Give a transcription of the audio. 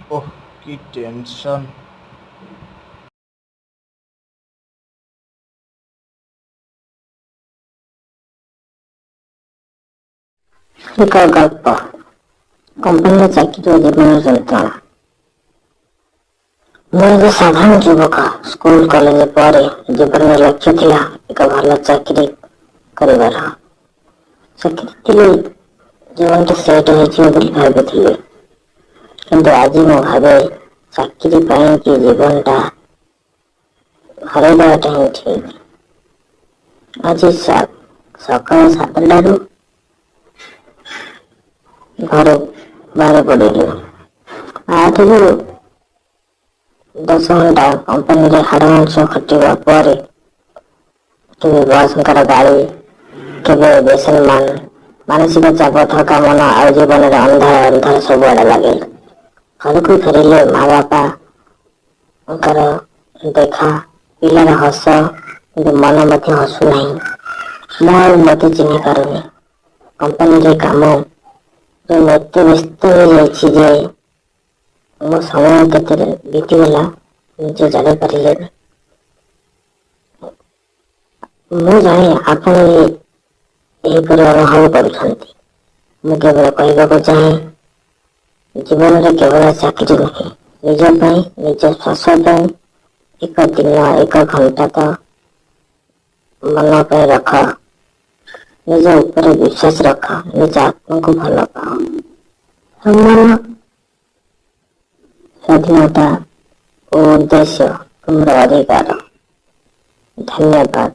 ओह की टेंशन। ଏକ ଗଳ୍ପ କମ୍ପାନୀର ଚାକିରି ଓ ଜୀବନର ଯନ୍ତ୍ରଣା। ମୁଁ ଏକ ସାଧାରଣ ଯୁବକ। ସ୍କୁଲ କଲେଜ ପରେ ଜୀବନର ଲକ୍ଷ୍ୟ ଥିଲା ଏକ ଭଲ ଚାକିରି କରିବାର। ଚାକିରି ଥିଲେ ଜୀବନଟା ସେଟ୍ ହୋଇଯିବ ବୋଲି ଭାବିଥିଲି, କିନ୍ତୁ ଆଜି ମୁଁ ଭାବେ ଚାକିରି ପାଇଁକି ଜୀବନଟା ହରାଇ ଦେବାଟା ହିଁ ଠିକ୍। ଆଜି ସକାଳ 7ଟାରୁ ଘରୁ ବାହାରି ପଡ଼ିଲି। 8ରୁ 10 ଘଣ୍ଟା କମ୍ପାନୀରେ ହାଡ଼ ମାଂସ ଖଟିବା ପରେ କେବେ ବସଙ୍କର ଗାଳି, କେବେ ମାନସିକ ଚାପ, ଥକା ମନ ଆଉ ଜୀବନରେ ଅନ୍ଧାର ଅନ୍ଧାର ସବୁଆଡ଼େ ଲାଗେ। ଘରକୁ ଫେରିଲେ ମା ବାପାଙ୍କର ଦେଖା, ପିଲାର ହସ, କିନ୍ତୁ ମନ ମଧ୍ୟ ହସୁନାହିଁ। ମୁଁ ଆଉ ମୋତେ ଚିହ୍ନି ପାରୁନି। କମ୍ପାନୀରେ କାମରେ ମୁଁ ଏତେ ବ୍ୟସ୍ତ ହୋଇଯାଇଛି ଯେ ମୋ ସମୟ କେତେ ବିତିଗଲା ନିଜେ ଜାଣିପାରିଲିନି। ମୁଁ ଜାଣେ ଆପଣ ଏହିପରି ଅନୁଭବ କରୁଛନ୍ତି। ମୁଁ କେବଳ କହିବାକୁ ଚାହେଁ, ଜୀବନରେ କେବଳ ଚାକିରି ନୁହେଁ, ନିଜ ପାଇଁ, ନିଜ ଶ୍ୱାସ ପାଇଁ ଏକ ଦିନ, ଏକ ଘଣ୍ଟା ତ ମନ ପାଇଁ ରଖ। ନିଜ ଉପରେ ବିଶ୍ୱାସ ରଖ, ନିଜ ଆତ୍ମାକୁ ଭଲ ପାଅ। ସମ୍ମାନ, ସ୍ୱାଧୀନତା ଓ ଉଦ୍ଦେଶ୍ୟ ତୁମର ଅଧିକାର। ଧନ୍ୟବାଦ।